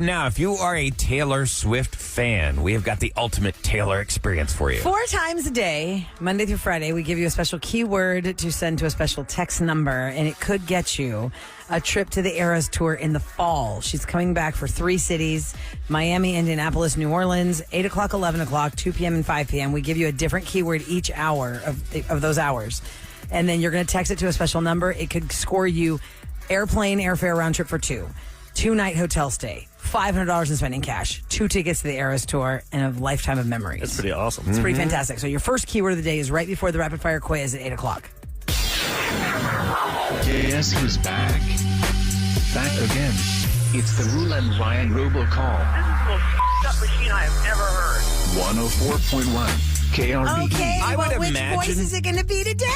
now, if you are a Taylor Swift fan, we have got the ultimate Taylor experience for you. 4 times a day, Monday through Friday, we give you a special keyword to send to a special text number, and it could get you a trip to the Eras Tour in the fall. She's coming back for 3 cities, Miami, Indianapolis, New Orleans, 8 o'clock, 11 o'clock, 2 p.m. and 5 p.m. We give you a different keyword each hour of those hours. And then you're going to text it to a special number. It could score you airplane airfare round trip for 2, 2-night hotel stay, $500 in spending cash, 2 tickets to the Eras Tour, and a lifetime of memories. That's pretty awesome. It's pretty fantastic. So your first keyword of the day is right before the rapid fire quiz at 8 o'clock. Guess who's back? Back again. It's the Roula and Ryan Robocall. This is the most f***ed up machine I have ever heard. 104.1 KRBE. Okay, I would which imagine- voice is it going to be today?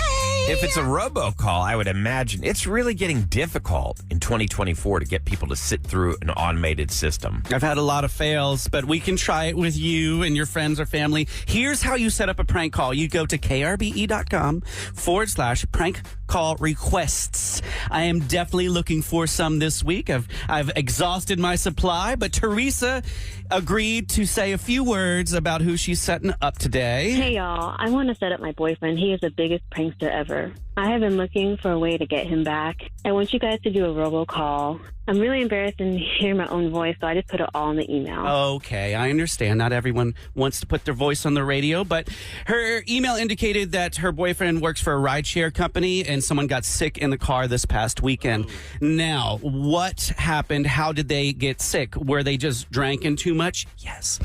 If it's a robocall, I would imagine it's really getting difficult in 2024 to get people to sit through an automated system. I've had a lot of fails, but we can try it with you and your friends or family. Here's how you set up a prank call. You go to krbe.com/prank call requests. I am definitely looking for some this week. I've exhausted my supply, but Teresa agreed to say a few words about who she's setting up today. Hey, y'all. I want to set up my boyfriend. He is the biggest prankster ever. I have been looking for a way to get him back. I want you guys to do a robocall. I'm really embarrassed in hearing my own voice, so I just put it all in the email. Okay, I understand. Not everyone wants to put their voice on the radio, but her email indicated that her boyfriend works for a rideshare company and someone got sick in the car this past weekend. Now, what happened? How did they get sick? Were they just drinking too much? Yes.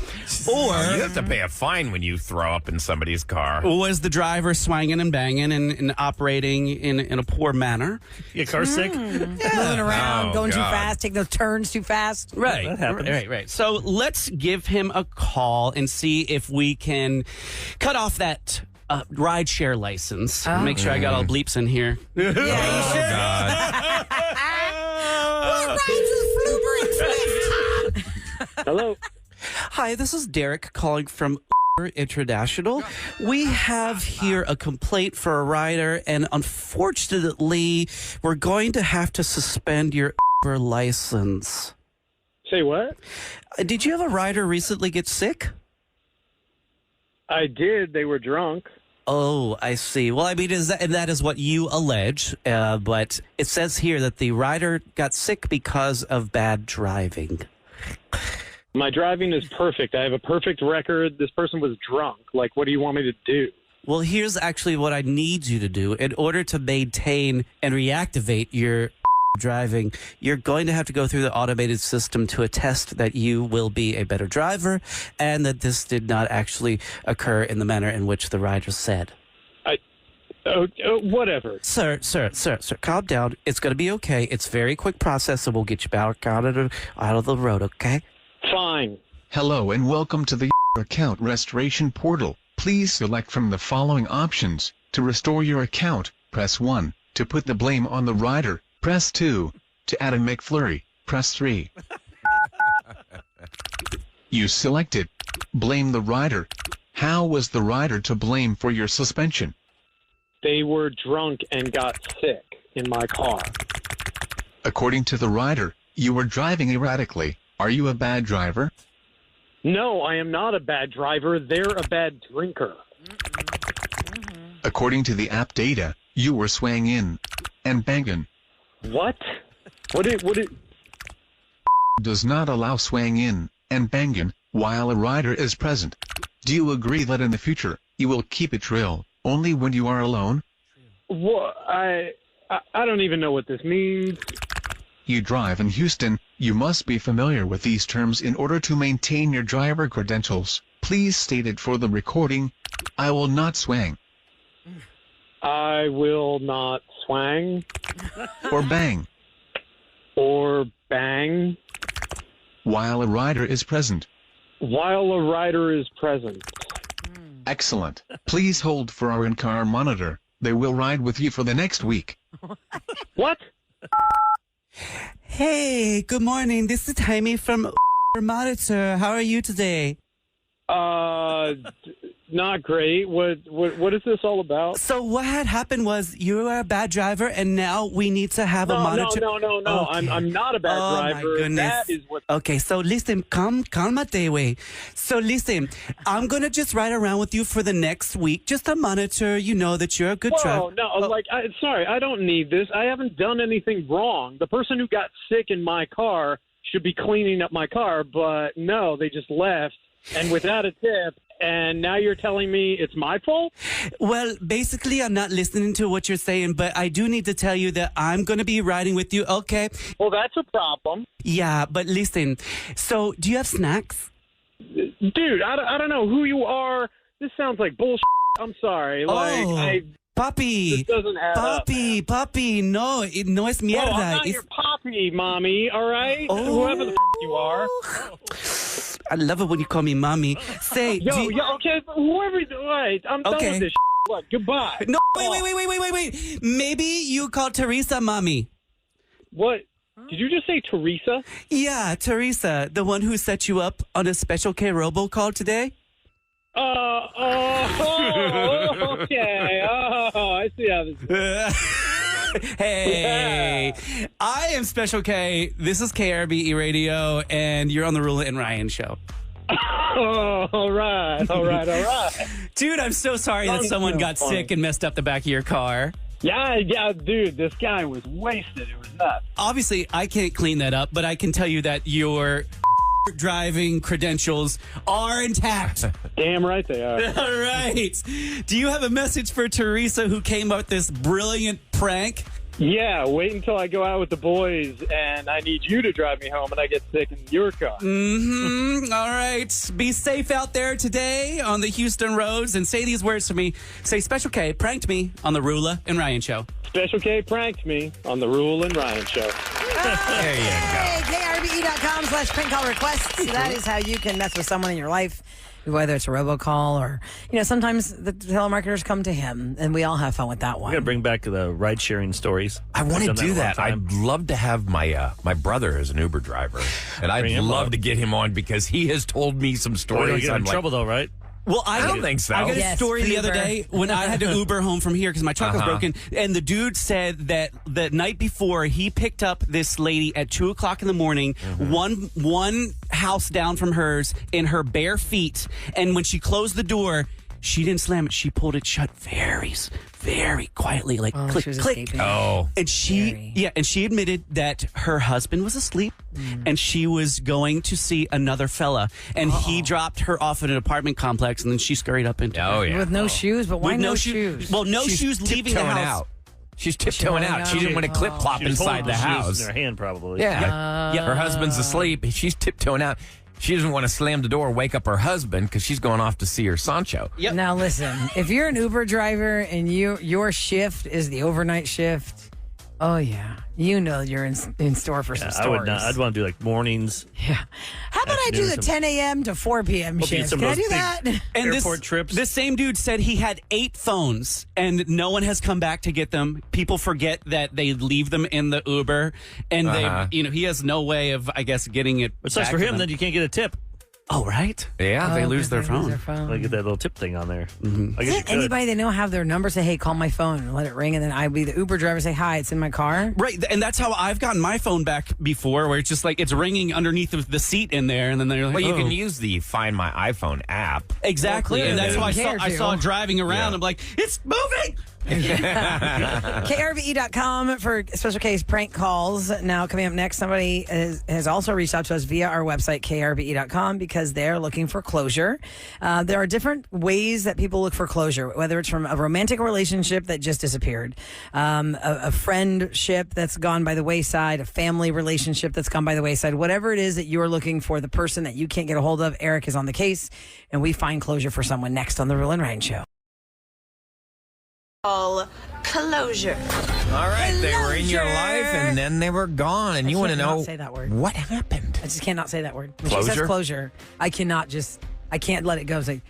Or You have to pay a fine when you throw up in somebody's car. was the driver swanging and banging and operating in a poor manner? Your car's sick? Moving around, Oh, going too God. fast, taking those turns too fast. Right, That happens. right. So let's give him a call and see if we can cut off that rideshare license. Make sure I got all bleeps in here. Yeah, you should. God. What rhymes with Fluber and Swift? Hello. Hi, this is Derek calling from Uber International. We have here a complaint for a rider, and unfortunately, we're going to have to suspend your Uber license. Say what? Did you have a rider recently get sick? I did. They were drunk. Oh, I see. Well, I mean, that is what you allege, but it says here that the rider got sick because of bad driving. My driving is perfect. I have a perfect record. This person was drunk. Like, what do you want me to do? Well, here's actually what I need you to do. In order to maintain and reactivate your driving, you're going to have to go through the automated system to attest that you will be a better driver and that this did not actually occur in the manner in which the rider said. Whatever. Sir, calm down. It's going to be okay. It's a very quick process, and we'll get you back out of the road, okay? Fine. Hello and welcome to the account restoration portal. Please select from the following options. To restore your account, press 1. To put the blame on the rider, press 2. To add a McFlurry, press 3. You selected blame the rider. How was the rider to blame for your suspension? They were drunk and got sick in my car. According to the rider, you were driving erratically. Are you a bad driver? No, I am not a bad driver. They're a bad drinker. According to the app data, you were swangin' and bangin'. What? What it? Does not allow swangin' and bangin' while a rider is present. Do you agree that in the future, you will keep it real, only when you are alone? What? I don't even know what this means. You drive in Houston, you must be familiar with these terms in order to maintain your driver credentials. Please state it for the recording. I will not swang. I will not swang Or bang, or bang while a rider is present. while a rider is present. Excellent. Please hold for our in-car monitor. They will ride with you for the next week. What? Hey, good morning. This is Jaime from Uber Monitor. How are you today? not great. What is this all about? So what had happened was you were a bad driver, and now we need to have a monitor. No. Okay. I'm not a bad driver. My goodness. That is what. Okay, so listen, calmate, way. So listen, I'm gonna just ride around with you for the next week, just to monitor. You know that you're a good driver. Sorry, I don't need this. I haven't done anything wrong. The person who got sick in my car should be cleaning up my car, but no, they just left and without a tip. And now you're telling me it's my fault? Well, basically, I'm not listening to what you're saying, but I do need to tell you that I'm going to be riding with you, okay? Well, that's a problem. Yeah, but listen, so do you have snacks? Dude, I don't know who you are. This sounds like bullshit. I'm sorry. Papi, this doesn't add up. Papi, no es mierda. I'm not your papi, mommy, all right? Whoever the you are. I love it when you call me mommy. Say, okay, whoever. Right, I'm done with this. What? Goodbye. No, wait. Maybe you call Teresa mommy. What? Did you just say Teresa? Yeah, Teresa, the one who set you up on a Special K Robocall today. Okay. I see how this is. Hey, I am Special K. This is KRBE Radio, and you're on the Roula and Ryan show. All right. Dude, I'm so sorry that someone got sick and messed up the back of your car. Yeah, dude, this guy was wasted. It was nuts. Obviously, I can't clean that up, but I can tell you that your driving credentials are intact. Damn right they are. All right. Do you have a message for Teresa, who came up with this brilliant prank? Yeah, wait until I go out with the boys and I need you to drive me home and I get sick in your car. Mm-hmm. All right. Be safe out there today on the Houston roads and say these words to me. Say, Special K pranked me on the Roula and Ryan show. Special K pranked me on the Roula and Ryan show. There you go. KRBE.com/prank call requests. That is how you can mess with someone in your life, whether it's a robocall or, sometimes the telemarketers come to him, and we all have fun with that one. We got to bring back the ride-sharing stories. I want to I've done do a long that. time. I'd love to have my my brother as an Uber driver, and I'd Bring him love on. to get him on because he has told me some We're stories. going to get in trouble, though, right? Well, I don't think so. I got a Yes, story the other Uber. day when I had to Uber home from here because my truck was broken, and the dude said that the night before he picked up this lady at 2:00 in the morning, one house down from hers, in her bare feet, and when she closed the door, she didn't slam it. She pulled it shut very quietly, like click, she was click. escaping. Oh, And she, Scary. and she admitted that her husband was asleep, and she was going to see another fella, and he dropped her off at an apartment complex, and then she scurried up into oh yeah. With no shoes, but why With no shoes? Well, no She's shoes leaving the tiptoeing house. out. She's tiptoeing out. She didn't want to clip clop She was inside holding the shoes house. in her hand, probably. Yeah. Her husband's asleep. She's tiptoeing out. She doesn't want to slam the door, wake up her husband because she's going off to see her Sancho. Yep. Now listen, if you're an Uber driver and your shift is the overnight shift, oh yeah, you're in store for some I stories. would not. I'd want to do like mornings. Yeah. How about I do the Afternoons. 10 a.m. to 4 p.m. We'll be shift? some Can of I do those that? And Airport trips. This same dude said he had 8 phones and no one has come back to get them. People forget that they leave them in the Uber, and he has no way of, I guess, getting it. It sucks back for to him, them. then you can't get a tip. Oh, right. Yeah, they lose their phone. I get that little tip thing on there. I guess you Doesn't could. anybody they know have their number say, hey, call my phone and let it ring, and then I'd be the Uber driver, say, hi, it's in my car? Right, and that's how I've gotten my phone back before, where it's just like it's ringing underneath the seat in there, and then they're like, Well, you oh. can use the Find My iPhone app. Exactly, Well, and that's clearly why they don't I care saw to. it driving around. Yeah. I'm like, it's moving. KRVE.com for special case prank calls. Now, coming up next, somebody has also reached out to us via our website, KRVE.com, because they're looking for closure. There are different ways that people look for closure, whether it's from a romantic relationship that just disappeared, a friendship that's gone by the wayside, a family relationship that's gone by the wayside, whatever it is that you're looking for, the person that you can't get a hold of. Eric is on the case, and we find closure for someone next on The Roula and Ryan Show. Closure. All right, they were in your life and then they were gone, and you want to cannot know say that word. what happened. I just cannot say that word. When she says Closure? closure, I can't let it go. It's like,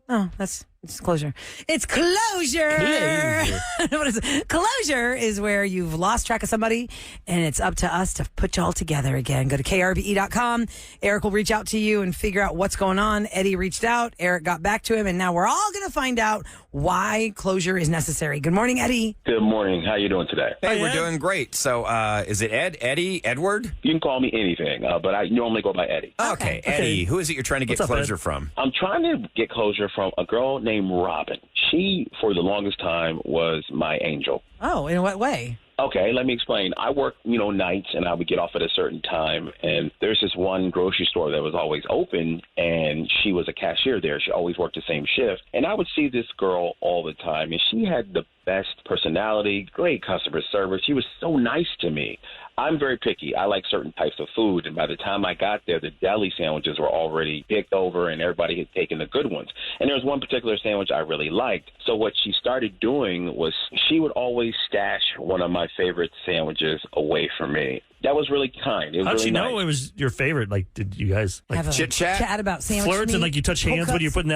oh, that's It's closure. It's closure. What is it? Closure is where you've lost track of somebody, and it's up to us to put you all together again. Go to krve.com. Eric will reach out to you and figure out what's going on. Eddie reached out. Eric got back to him, and now we're all going to find out why closure is necessary. Good morning, Eddie. Good morning. How you doing today? Hey, we're doing great. So, is it Ed, Eddie, Edward? You can call me anything, but I normally go by Eddie. Okay, Eddie. Who is it you're trying to get closure from? I'm trying to get closure from a girl named Robin. She, for the longest time, was my angel. Oh, in what way? Okay, let me explain. I work, nights, and I would get off at a certain time. And there's this one grocery store that was always open, and she was a cashier there. She always worked the same shift. And I would see this girl all the time, and she had the best personality, great customer service. She was so nice to me. I'm very picky. I like certain types of food, and by the time I got there, the deli sandwiches were already picked over, and everybody had taken the good ones. And there was one particular sandwich I really liked. So what she started doing was she would always stash one of my favorite sandwiches away from me. That was really kind. It was How'd really you know nice. it was your favorite? Like, did you guys Have a chit chat? Chat about sandwich flirt and meat, you touch hands cold when you're cuts? putting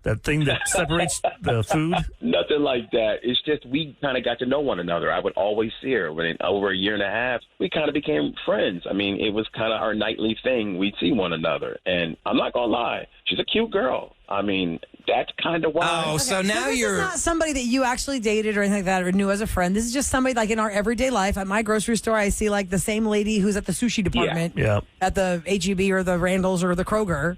that thing that separates the food? Nothing like that. It's just we kind of got to know one another. I would always see her. But in over a year and a half, we kind of became friends. I mean, it was kind of our nightly thing. We'd see one another. And I'm not going to lie, she's a cute girl. I mean, that's kind of why. Oh, so now this you're... is not somebody that you actually dated or anything like that or knew as a friend. This is just somebody like in our everyday life. At my grocery store, I see like the same lady who's at the sushi department Yeah. at the H-E-B or the Randall's or the Kroger.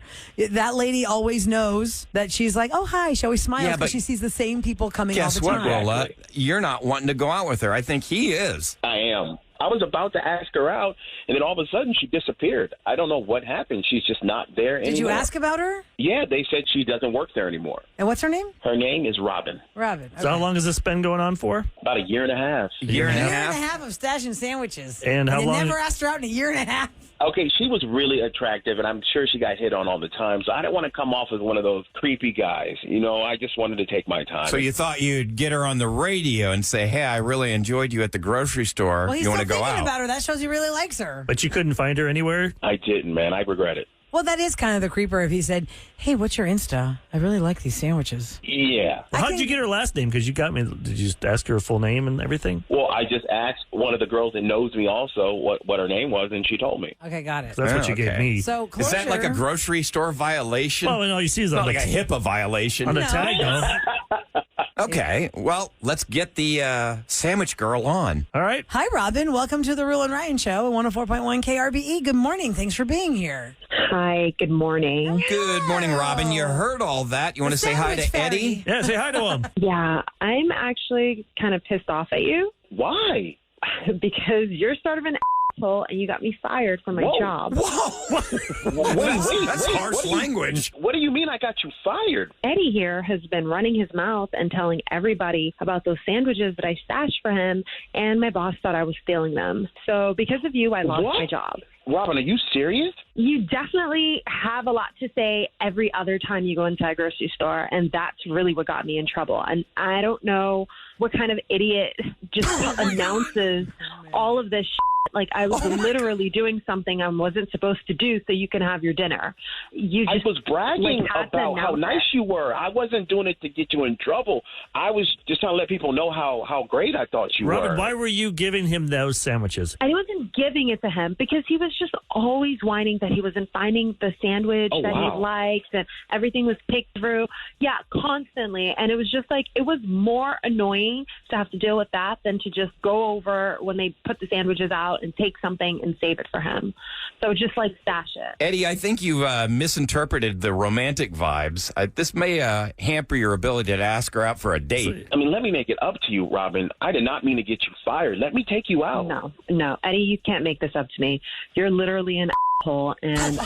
That lady always knows that she's like, oh, hi. She always smiles Yeah, but because she sees the same people coming all Guess the what, time. Rolla? You're not wanting to go out with her. I think he is. I am. I was about to ask her out, and then all of a sudden she disappeared. I don't know what happened. She's just not there anymore. Did you ask about her? Yeah, they said she doesn't work there anymore. And what's her name? Her name is Robin. Robin. So how long has this been going on for? About a year and a half. Year and a A year and half? a half of stashing sandwiches. And how they long- never asked her out in a year and a half. Okay, she was really attractive, and I'm sure she got hit on all the time. So I didn't want to come off as one of those creepy guys. I just wanted to take my time. So you thought you'd get her on the radio and say, hey, I really enjoyed you at the grocery store. Well, he's You want to still go thinking out? about her. That shows he really likes her. But you couldn't find her anywhere? I didn't, man. I regret it. Well, that is kind of the creeper if he said, hey, what's your Insta? I really like these sandwiches. Yeah. Well, how'd you get her last name? Because you got me. Did you just ask her full name and everything? Well, I just asked one of the girls that knows me also what her name was, and she told me. Okay, got it. So that's what you gave me. So Is that like a closure- grocery store violation? Well, and all you see is Not on like a the, HIPAA violation. on the tag, though. Okay, well, let's get the sandwich girl on. All right. Hi, Robin. Welcome to the Rule and Ryan Show at 104.1 KRBE. Good morning. Thanks for being here. Hi, good morning. Good morning, Robin. You heard all that. You want to say hi Sandwich to Eddie? Fairy. Yeah, say hi to him. Yeah, I'm actually kind of pissed off at you Why? because you're sort of an asshole and you got me fired from my Whoa. job. Whoa! That's harsh language. What do you mean I got you fired? Eddie here has been running his mouth and telling everybody about those sandwiches that I stashed for him, and my boss thought I was stealing them. So because of you, I lost What? my job. Robin, are you serious? You definitely have a lot to say every other time you go into a grocery store, and that's really what got me in trouble. And I don't know what kind of idiot just announces all of this shit. Like I was literally doing something I wasn't supposed to do so you can have your dinner. You I just was bragging had to about how announce nice it. you were. I wasn't doing it to get you in trouble. I was just trying to let people know how great I thought you Robin, were. why were you giving him those sandwiches? I wasn't giving it to him because he was just always whining that he wasn't finding the sandwich Oh, that wow. he liked and everything was picked through. Yeah, constantly. And it was just like, it was more annoying to have to deal with that than to just go over when they put the sandwiches out and take something and save it for him. So just like stash it. Eddie, I think you misinterpreted the romantic vibes. This may hamper your ability to ask her out for a date. I mean, let me make it up to you, Robin. I did not mean to get you fired. Let me take you out. No, Eddie, you can't make this up to me. You're literally an asshole, and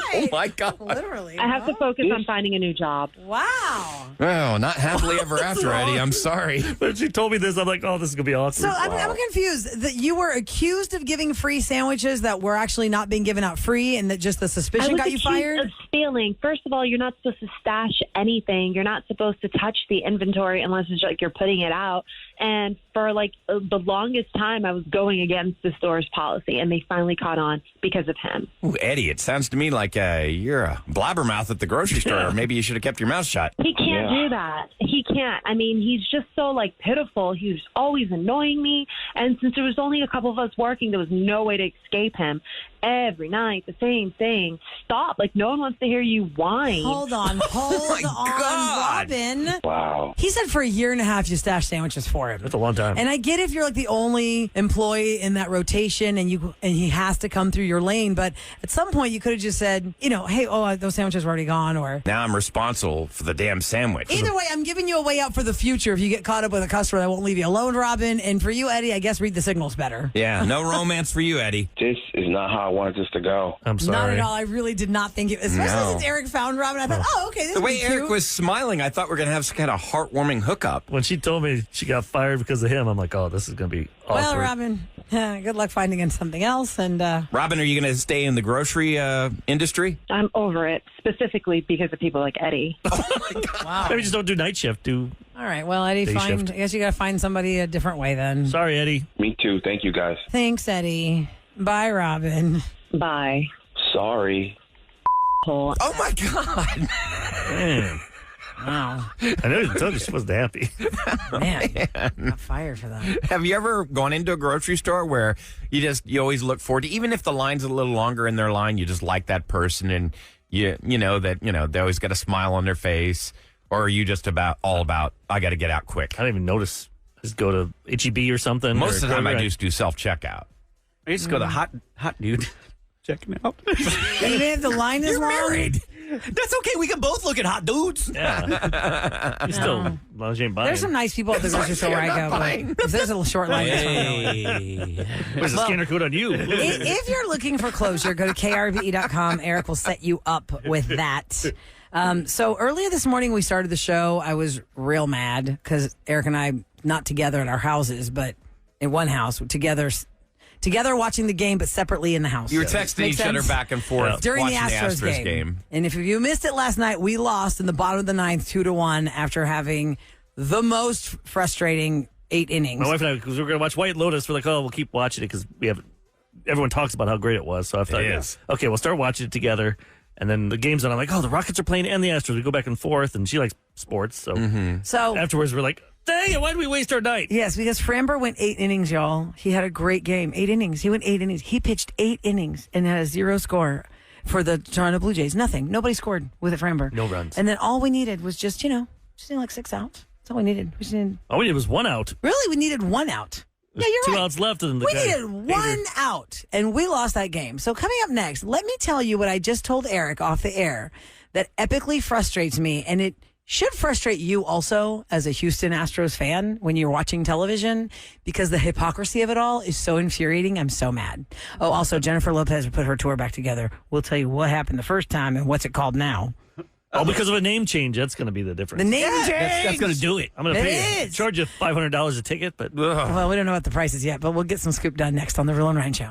Oh, my God. Literally. I have to focus on finding a new job. Wow. Oh, not happily ever after, Eddie. I'm sorry. But she told me this. I'm like, oh, this is going to be awesome. So I'm confused that you were accused of giving free sandwiches that were actually not being given out free, and that just the suspicion got you fired? Of stealing. First of all, you're not supposed to stash anything. You're not supposed to touch the inventory unless it's like you're putting it out. And for like the longest time, I was going against the store's policy, and they finally caught on because of him. Ooh, Eddie, it sounds to me like you're a blabbermouth at the grocery store. Or maybe you should have kept your mouth shut. He can't do that. He can't. I mean, he's just so like pitiful. He was always annoying me. And since there was only a couple of us working, there was no way to escape him. Every night, the same thing. Stop. Like, no one wants to hear you whine. Hold on. Robin. Wow. He said for a year and a half you stashed sandwiches for him. That's a long time. And I get if you're like the only employee in that rotation and he has to come through your lane, but at some point you could have just said, hey, those sandwiches were already gone, or Now I'm responsible for the damn sandwich. either way, I'm giving you a way out for the future if you get caught up with a customer that won't leave you alone, Robin. And for you, Eddie, I guess read the signals better. Yeah, no romance for you, Eddie. This is not how I wanted this to go. I'm sorry. Not at all. I really did not think it, especially since Eric found Robin. I thought, okay, this The would way be Eric cute. was smiling, I thought we were going to have some kind of heartwarming hookup. When she told me she got fired because of him, I'm like, oh, this is going to be awkward. Well, Robin, good luck finding something else. And Robin, are you going to stay in the grocery industry? I'm over it, specifically because of people like Eddie. wow. Maybe just don't do night shift. Do All right. Well, Eddie, Day shift. I guess you got to find somebody a different way then. Sorry, Eddie. Me too. Thank you, guys. Thanks, Eddie. Bye, Robin. Bye. Sorry. Hole. Oh, my God. Man. Wow. I know you told you she wasn't happy. Man. Got fired for that. Have you ever gone into a grocery store where you always look forward to, even if the line's a little longer in their line, you just like that person and you know they always got a smile on their face, or are you just all about I got to get out quick? I don't even notice. Just go to HEB or something. Most of the time I Kroger. just do self-checkout. I used to go to hot dude. Checking out. Even if the line is You're long? married. That's okay. We can both look at hot dudes. Yeah. You still, as long as you ain't buying. There's some nice people at the grocery store where I go, but if there's a short line, that's fine. Hey. Where's the scanner code on you? If you're looking for closure, go to krve.com. Eric will set you up with that. So earlier this morning, we started the show. I was real mad because Eric and I, not together at our houses, but in one house, together watching the game, but separately in the house. You were texting Make each other sense? back and forth During the watching Astros game. And if you missed it last night, we lost in the bottom of the ninth 2-1 after having the most frustrating 8 innings. My wife and I, because we're going to watch White Lotus, we're like, oh, we'll keep watching it because everyone talks about how great it was. So I thought, It is. Okay, we'll start watching it together. And then the game's on. I'm like, oh, the Rockets are playing and the Astros. We go back and forth, and she likes sports. So So afterwards, we're like, dang it, why did we waste our night? yes, because Framber went 8 innings, y'all. He had a great game. 8 innings. He went 8 innings. He pitched 8 innings and had a 0 score for the Toronto Blue Jays. Nothing. Nobody scored with it, Framber. No runs. And then all we needed was just like 6 outs. That's all we needed. We just needed, All we did was 1 out. really, we needed 1 out. Yeah, you're Two right. outs left. And the We guy needed 1 out, and we lost that game. So coming up next, let me tell you what I just told Eric off the air that epically frustrates me, and it should frustrate you also as a Houston Astros fan when you're watching television, because the hypocrisy of it all is so infuriating. I'm so mad. Oh, also, Jennifer Lopez put her tour back together. We'll tell you what happened the first time and what's it called now. Oh, because of a name change. That's going to be the difference. The name change. That's going to do it. I'm going to It pay you. is. Charge you $500 a ticket, but Well, we don't know what the price is yet, but we'll get some scoop done next on the Real and Ryan Show.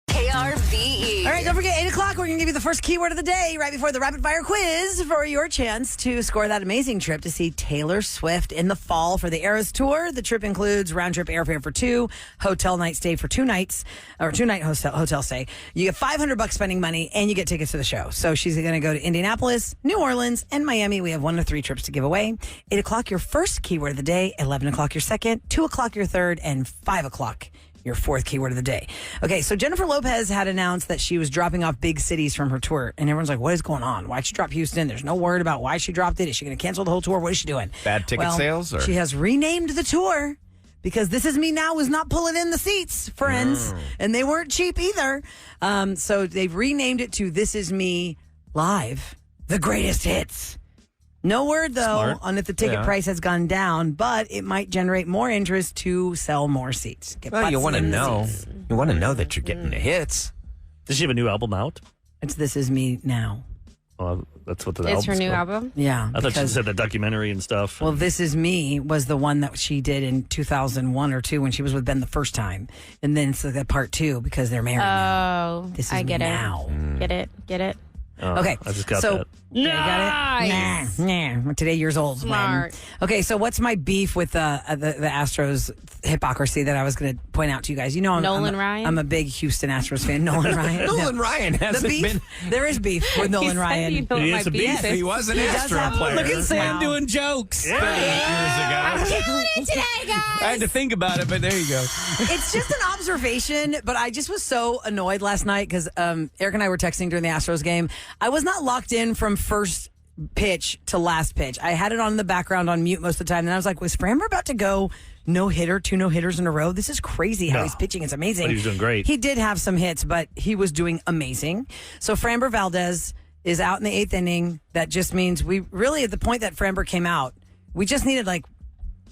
KRVE. All right, don't forget, 8 o'clock, we're going to give you the first keyword of the day right before the rapid fire quiz for your chance to score that amazing trip to see Taylor Swift in the fall for the Eras Tour. The trip includes round trip airfare for 2, hotel night stay for 2 nights, or 2-night hotel stay. You get $500 spending money, and you get tickets to the show. So she's going to go to Indianapolis, New Orleans, and Miami. We have 1 to 3 trips to give away. 8 o'clock, your first keyword of the day. 11 o'clock, your second. 2 o'clock, your third. And 5 o'clock, your fourth keyword of the day. Okay, so Jennifer Lopez had announced that she was dropping off big cities from her tour. And everyone's like, what is going on? Why'd she drop Houston? There's no word about why she dropped it. Is she going to cancel the whole tour? What is she doing? Bad ticket sales? Or? She has renamed the tour because This Is Me Now was not pulling in the seats, friends. And they weren't cheap either. So they've renamed it to This Is Me Live, the greatest hits. No word, though, Smart. on if the ticket price has gone down, but it might generate more interest to sell more seats. Get Well, you butts want to in the know. seats. You want to know that you're getting the hits. does she have a new album out? It's This Is Me Now. Well, that's what the It's her album's new called. album? Yeah. I thought she because- said the documentary and stuff. Well, This Is Me was the one that she did in 2001 or 2 when she was with Ben the first time. And then it's like part 2 because they're married now. Oh, This is I get now. it. Get it? Oh, Okay. I just got so, that. You got it? Nice. Nah. Today years old. Smart. Man. Okay, so what's my beef with the Astros hypocrisy that I was going to point out to you guys? You know, Nolan Ryan? I'm a big Houston Astros fan. Nolan Ryan. Nolan Ryan The hasn't beef? been. There is beef with He Nolan said Ryan. you know what He my has a beef beef. is. He was an does Astro have- player. Look at Sam Wow. doing jokes. 30 years ago. Killing it today, guys. I had to think about it, but there you go. It's just an observation, but I just was so annoyed last night because Eric and I were texting during the Astros game. I was not locked in from first pitch to last pitch. I had it on in the background on mute most of the time. And I was like, was Framber about to go no-hitter, 2 no-hitters in a row? This is crazy how No. he's pitching. It's amazing. But he was doing great. He did have some hits, but he was doing amazing. So Framber Valdez is out in the 8th inning. That just means we really, at the point that Framber came out, we just needed like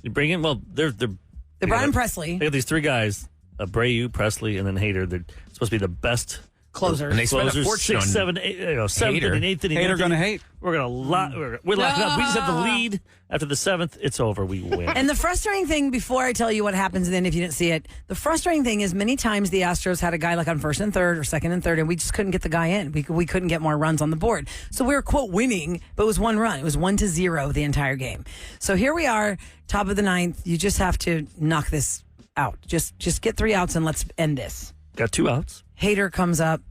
You bring in, well, they're the Brian got- Presley They have these 3 guys, Abreu, Presley, and then Hader. They're supposed to be the best closer. And they spent a closers. fortune 6, on 7, 8, 7th Hader. inning, 8th inning. Hater 9th gonna inning. hate. We're gonna we're locking up. We just have to lead after the 7th. It's over. We win. And the frustrating thing, before I tell you what happens, and then if you didn't see it, the frustrating thing is many times the Astros had a guy like on first and third or second and third, and we just couldn't get the guy in. We couldn't get more runs on the board. So we were, quote, winning, but it was 1 run. It was 1-0 the entire game. So here we are, top of the 9th. You just have to knock this out. Just get 3 outs and let's end this. Got 2 outs. Hader comes up,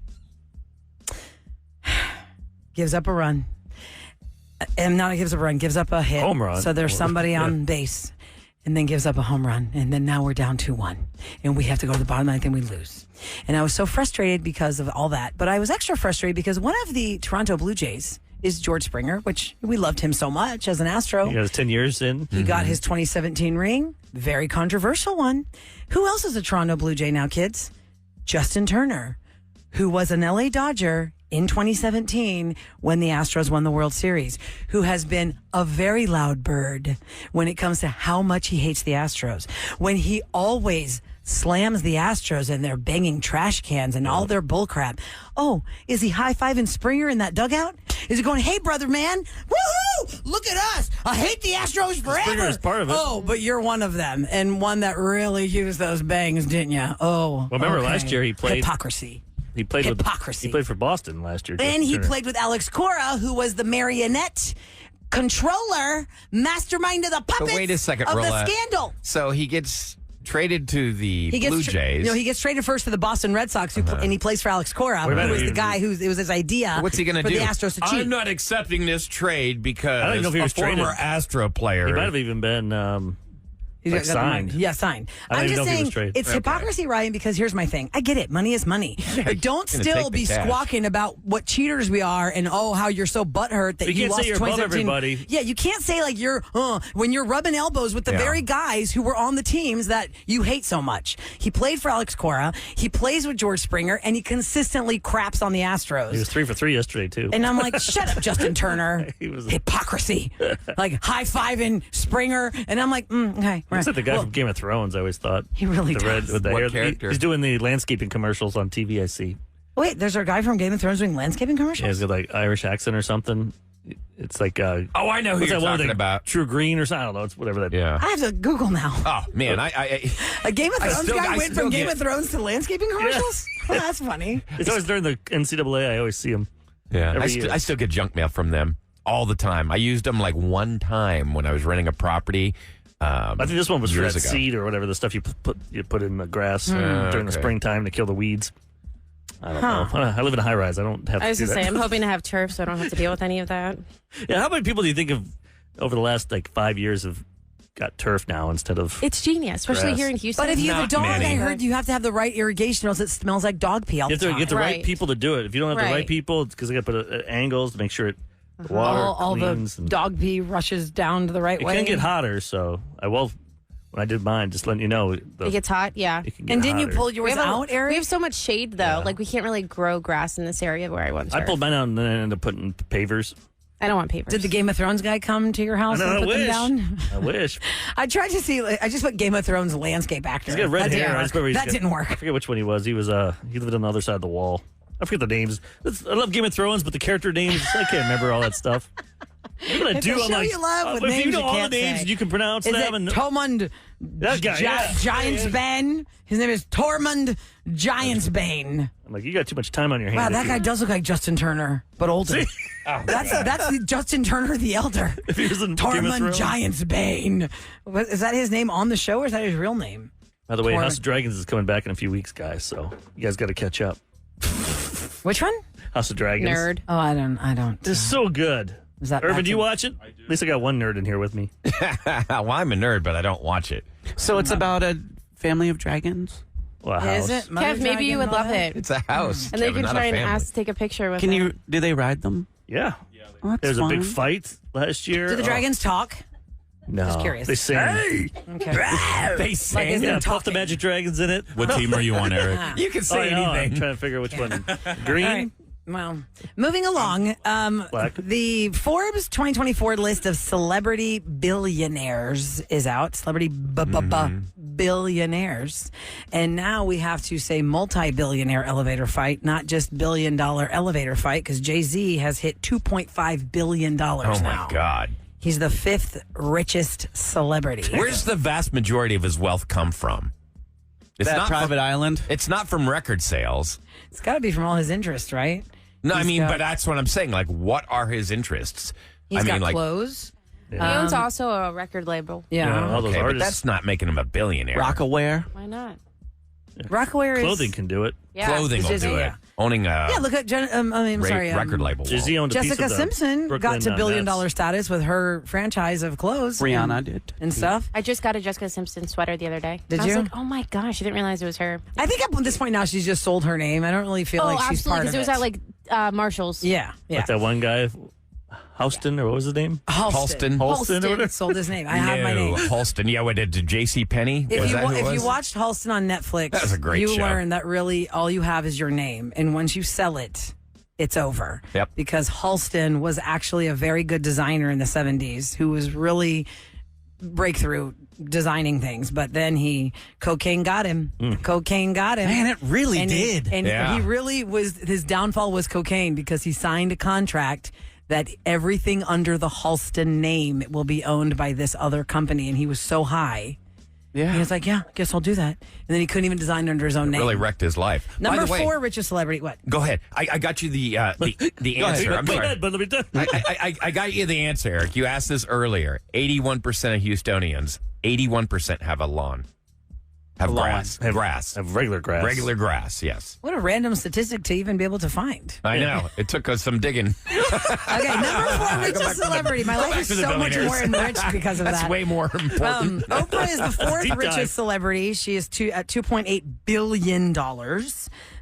gives up a run. And not gives up a run, gives up a hit. Home run. So there's somebody on base, and then gives up a home run. And then now we're down 2-1. And we have to go to the bottom of the 9th and we lose. And I was so frustrated because of all that. But I was extra frustrated because one of the Toronto Blue Jays is George Springer, which we loved him so much as an Astro. He got his 10 years in. He got his 2017 ring. Very controversial one. Who else is a Toronto Blue Jay now, kids? Justin Turner, who was an LA Dodger in 2017 when the Astros won the World Series, who has been a very loud bird when it comes to how much he hates the Astros, when he always slams the Astros and they're banging trash cans and all their bullcrap. Oh, is he high-fiving Springer in that dugout? Is he going, hey, brother, man, woohoo, look at us. I hate the Astros forever. Springer is part of it. Oh, but you're one of them, and one that really used those bangs, didn't you? Oh, Well, remember okay. last year he played- Hypocrisy. He played Hypocrisy. He played for Boston last year. And Justin he Turner. played with Alex Cora, who was the marionette controller, mastermind of the puppets But wait a second, of Roula. the scandal. So he gets traded to the Blue Jays. No, he gets traded first to the Boston Red Sox, and he plays for Alex Cora, Wait a who minute, was the he- guy who it was his idea. What's he going to for do? the Astros to cheat? I'm not accepting this trade because I don't even know if he was a former traded. Astro player. He might have even been He like got the money. signed. Yeah, signed. I don't I'm even just know if he saying was traded. it's Okay. hypocrisy, Ryan, because here's my thing. I get it. Money is money. But don't gonna still take the be cash. squawking about what cheaters we are and, oh, how you're so butthurt that You you can't lost say you're above 2017. everybody. Yeah, you can't say like you're, when you're rubbing elbows with the Yeah. very guys who were on the teams that you hate so much. He played for Alex Cora. He plays with George Springer, and he consistently craps on the Astros. he was 3 for 3 yesterday too. And I'm like, shut up, Justin Turner. He was- Hypocrisy. Like high-fiving Springer. And I'm like, okay. Looks like the guy Well, from Game of Thrones. I always thought He really the red does. with the What hair. character? He's doing the landscaping commercials on TV. I see. Wait, there's a guy from Game of Thrones doing landscaping Yeah, commercials? he's got like Irish accent or something. It's like Oh, I know who what's you're that one with talking the about. True Green or something. I don't know. It's whatever that. Yeah. I have to Google now. Oh man, I A Game of I Thrones still- guy I went still from Game get- of Thrones to landscaping commercials? Well, that's funny. It's always during the NCAA. I always see him. yeah. Every year. I still get junk mail from them all the time. I used them like one time when I was renting a property. I think this one was for years that ago. seed or whatever the stuff you put in the grass during the okay. springtime to kill the weeds. I don't know. I live in a high rise. I don't have to I was do going to that. say, I'm hoping to have turf so I don't have to deal with any of that. Yeah, how many people do you think of over the last like 5 years have got turf now instead of? It's genius, especially Grass. here in Houston. But if you have a Not dog, many. I heard you have to have the right irrigation, or else it smells like dog pee all You the have to time. get the right Right. people to do it. If you don't have the right Right. people, it's because they got to put angles to make sure the water all the cleans. and dog pee rushes down to the right it way. can get hotter, so when I did mine, just letting you know. it gets hot, yeah. It can get And didn't you hotter. pull We yours have, out, Eric? we have so much shade, though. Like, we can't really grow grass in this area where I want I turf. pulled mine out and then I ended up putting pavers. I don't want papers. Did the Game of Thrones guy come to your house I and put them wish. down? I wish. I tried to see. I just put Game of Thrones landscape actor. He's got red That hair. didn't I work. just remember That didn't I work. forget which one he was. He lived on the other side of the wall. I forget the names. I love Game of Thrones, but the character names, I can't remember all that stuff. What I It's do, a I'm show like, you love with if names you know you all the can't names say. and you can pronounce Is them. it And Tormund that guy, yeah. Giantsbane? His name is Tormund Giantsbane. I'm like, you got too much time on your hands. Wow, that guy does look like Justin Turner, but older. That's Justin Turner the Elder. If he was in Game of Tormund Thrones. Giantsbane. Is that his name on the show, or is that his real name? By the way, Tormund. House of Dragons is coming back in a few weeks, guys, so you guys got to catch up. Which one? House of Dragons. Nerd. Oh, I don't. It's so good. Is that Irvin, back do you in- watch it? At least I got one nerd in here with me. Well, I'm a nerd, but I don't watch it. So it's about a family of dragons. Well, a house. Is it? Mother Kev, maybe Dragon you would and all love that? it. It's a house. And then you Kevin, can not try a and family. take a picture with Can it. you? Do they ride them? Yeah. Oh, that's There was a big fun. fight last year. Do the dragons talk? No. Just curious. They sing. Hey! Okay. They sing. is Yeah, them Puff the talking? Magic Dragon's in it. What team are you on, Eric? You can Oh, say I know. I'm anything. trying to figure out which one. Green? All right. Well, moving along, Black. the Forbes 2024 list of celebrity billionaires is out. Celebrity billionaires. And now we have to say multi-billionaire elevator fight, not just billion-dollar elevator fight, because Jay-Z has hit $2.5 billion Oh, my now. God. He's the fifth richest celebrity. Where's the vast majority of his wealth come from? It's That private island. It's not from record sales. It's got to be from all his interest, right? No, I He's mean, got- but that's what I'm saying. Like, what are his interests? He's I mean, got like, clothes. He owns also a record label. Yeah. all those okay, but artists. that's not making him a billionaire. Rockaware. Why not? Rockaware is... Clothing can do it. Yeah. Clothing will It's do just- it. yeah. Owning a Yeah, look at record label. will. Jay-Z owned a piece Jessica of the Simpson Brooklyn got to Nets. billion-dollar status with her franchise of clothes. Rihanna did. and stuff. I just got a Jessica Simpson sweater the other day. Did I was you? like, oh my gosh, I didn't realize it was her. I think at this point now she's just sold her name. I don't really feel like she's absolutely, part of because it was at like Marshall's. yeah. Like that one guy, Houston, or what was his name? Halston. Halston or whatever. sold his name. I have my name. Halston. Yeah, what did J.C. Penney? If you watched Halston on Netflix, That was a great you show. learn that really all you have is your name, and once you sell it, it's over. Yep. Because Halston was actually a very good designer in the 70s who was really breakthrough designing things, but then cocaine got him. Cocaine got him. Man, it really And did. Yeah. he really was, his downfall was cocaine because he signed a contract that everything under the Halston name will be owned by this other company. And he was so high. Yeah. He was like, yeah, guess I'll do that. And then he couldn't even design under his own name. really wrecked his life. By Number the way, 4 richest celebrity. What? Go ahead. I got you the answer. I'm Go sorry. ahead, but let me do I got you the answer, Eric. You asked this earlier. 81% of Houstonians, 81% have a lawn. Have Lawn. grass. Have- grass. Have regular grass. Regular grass, yes. What a random statistic to even be able to find. I know. It took us some digging. Okay, number 4 richest celebrity. My life back is to the so much more billionaires. enriched because of That's that. way more important. Oprah is the fourth Deep dive. richest celebrity. She is at $2.8 billion.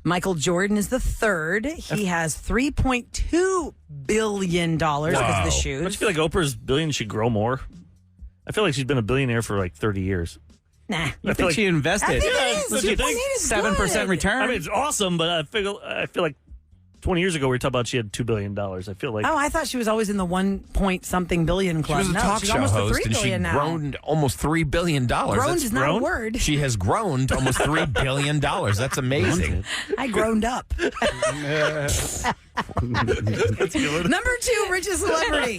Michael Jordan is the third. He has $3.2 billion because of the Wow. Don't you shoes. feel like Oprah's billion should grow more? I feel like she's been a billionaire for like 30 years. Nah. I I feel think like, she invested. I think Yeah, it is. don't you 2.8 think? is 7% good. return. I mean, it's awesome, but I feel like 20 years ago we were talking about she had $2 billion. I feel like Oh, I thought she was always in the 1-point-something billion She club. was a No, talk she's show almost host, to $3 and she billion now. grown to almost $3 billion. Grown That's is not grown? a word. She has grown to almost $3 billion. That's amazing. I groaned up. Number 2 richest celebrity.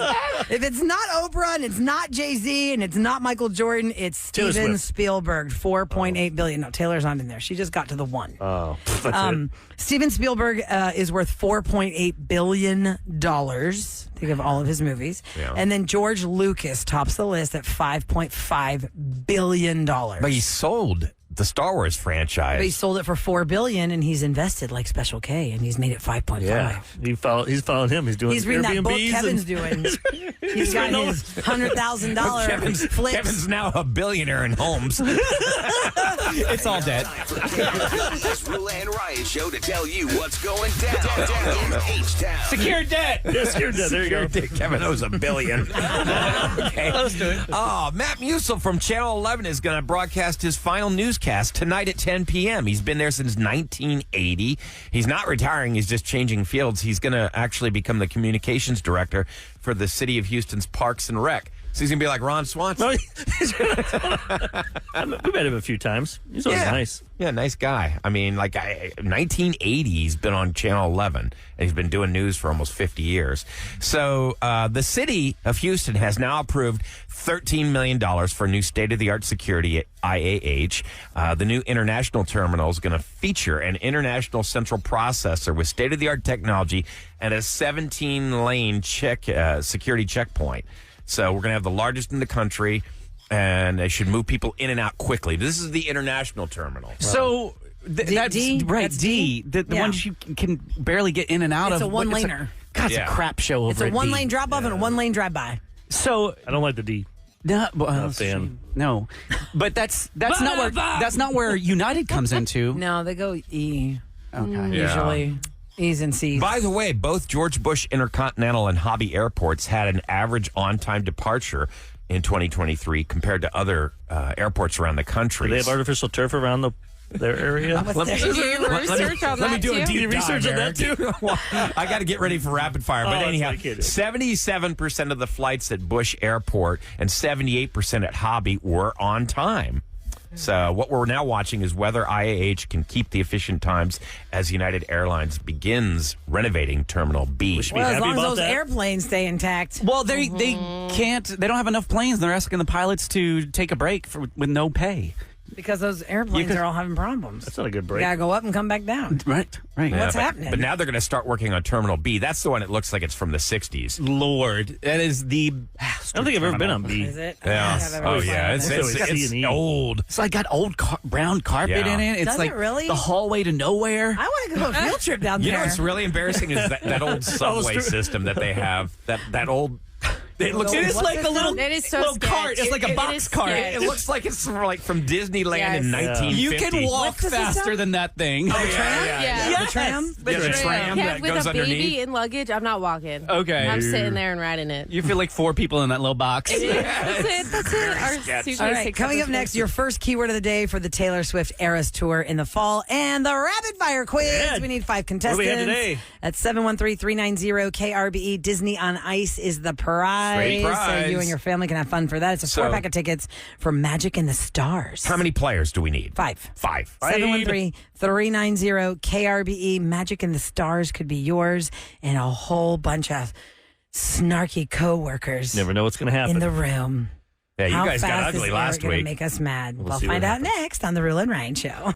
If it's not Oprah and it's not Jay-Z and it's not Michael Jordan, it's Taylor Steven Swift. Spielberg, $4.8 billion. No, Taylor's not in there. She just got to the 1. oh, that's it. Steven Spielberg is worth $4.8 billion. Think of all of his movies. Yeah. And then George Lucas tops the list at $5.5 billion. But he sold the Star Wars franchise. But he sold it for $4 billion, and he's invested like Special K, and he's made it 5.5. Yeah, he's following him. He's doing. He's reading that book Airbnbs Kevin's and- doing. He's got his $100,000 flips. Kevin's now a billionaire in homes. It's all dead. This Roula and Ryan show to tell you what's going down in H-Town. Secure debt. Yes, you're dead. There you go. Kevin owes $1 billion. Okay. Close to it. Oh, Matt Musil from Channel 11 is going to broadcast his final newscast tonight at 10 p.m. He's been there since 1980. He's not retiring. He's just changing fields. He's going to actually become the communications director for the City of Houston's Parks and Rec. So he's going to be like Ron Swanson. No, we met him a few times. He's always nice. Yeah, nice guy. I mean, 1980, he's been on Channel 11, and he's been doing news for almost 50 years. So the city of Houston has now approved $13 million for new state-of-the-art security at IAH. The new international terminal is going to feature an international central processor with state-of-the-art technology and a 17-lane security checkpoint. So we're going to have the largest in the country, and they should move people in and out quickly. This is the international terminal. So that's D? right. That's D, the ones you can barely get in and out It's of. a one-laner. God, it's a crap show over It's a at D. one-lane drop-off and a one-lane drive-by. So I don't like the D. not a fan. No, but that's not where United comes into. No, they go E. Okay. Usually. E's and C's. By the way, both George Bush Intercontinental and Hobby airports had an average on-time departure in 2023 compared to other airports around the country. Do they have artificial turf around their area? Let me do a deep research dive, on that Eric. too. I got to get ready for rapid fire. But anyhow, it's like it is. 77% of the flights at Bush Airport and 78% at Hobby were on time. So what we're now watching is whether IAH can keep the efficient times as United Airlines begins renovating Terminal B. Well, as long as those airplanes stay intact. Well, they can't. They don't have enough planes. They're asking the pilots to take a break with no pay. Because those airplanes are all having problems. That's not a good break. You gotta go up and come back down. Right. What's happening? But now they're going to start working on Terminal B. That's the one that looks like it's from the 60s. Lord, that is the. I don't think I've ever been on B. Is it? Yeah. It's old. It's like got old brown carpet in it. It's Does like it really? the hallway to nowhere. I want to go on a field trip down there. You know what's really embarrassing is that old subway system that they have. That old. It looks. It is like a little. It is so little sketch. cart. It's like a box cart. It looks like it's from Disneyland in 1950. You can walk What's the faster system? than that thing. Yeah. Yeah. The tram? The tram that with goes a underneath. baby and luggage, I'm not walking. Okay. I'm sitting there and riding it. You feel like 4 people in that little box. That's it. Our suitcase All right, takes coming up up the next, space. your first keyword of the day for the Taylor Swift Eras Tour in the fall and the rapid fire quiz. Yeah. We need 5 contestants. What do we have today? At 713-390-KRBE, Disney on Ice is the prize. Great prize. So you and your family can have fun for that. It's a 4-pack of tickets for Magic in the Stars. How many players do we need? 5. 713-390-KRBE. Magic in the Stars could be yours, and a whole bunch of snarky co-workers Never know what's going to happen. in the room. Yeah, you How guys got fast ugly is last Eric gonna week. make us mad? We'll see what find out happens. next on the Roula and Ryan Show.